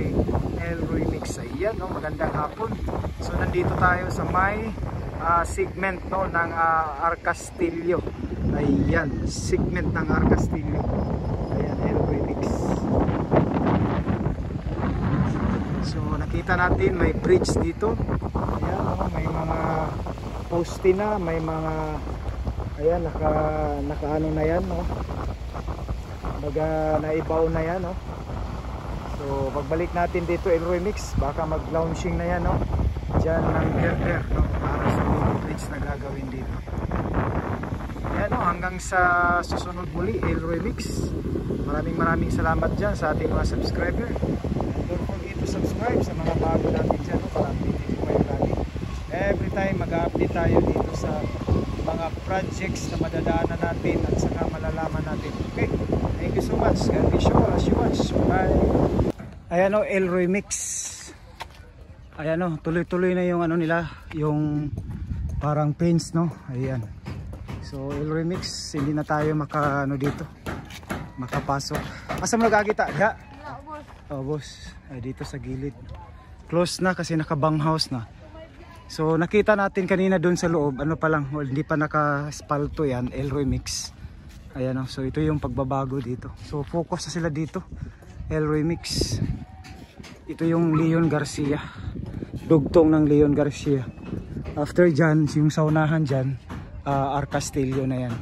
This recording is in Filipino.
kay Elroy Mix. Ayan, no, magandang hapon. So nandito tayo sa may segment, no, ng Arcastillo. Ayan, segment ng Arcastillo. Ayan, Elroy Mix. So nakita natin may bridge dito. Ayan, no, may mga poste na, may mga ayan, naka ano na yan, no, naibaw na yan, no. So pagbalik natin dito Elroy Mix, baka mag launching na yan, no, dyan ng girder, no, para sa mini bridge na gagawin dito. Ayan, no, hanggang sa susunod muli Elroy Mix. Maraming salamat dyan sa ating mga subscriber. Don't forget to subscribe sa mga bago natin dyan, no, para update kayo lagi. Every time mag-update tayo dito sa mga projects na madadaanan natin at saka malalaman natin. Okay, thank you so much. God be sure as you watch. Bye. Ayan, o, Elroy Mix. Ayan, o, tuloy-tuloy na yung ano nila, yung parang paints, no. Ayan. So Elroy Mix, hindi na tayo ano dito, makapasok. Asa mo nagkakita? Ja? Oh, boss. Ay, dito sa gilid. Close na kasi nakabang house na. So nakita natin kanina doon sa loob, ano pa lang, well, hindi pa naka-spalto yan, Elroy Mix. Ayan, oh, so ito yung pagbabago dito. So focus na sila dito, Elroy Mix. Ito yung Leon Garcia, dugtong ng Leon Garcia. After dyan, yung saunahan dyan, Arcastillo na yan.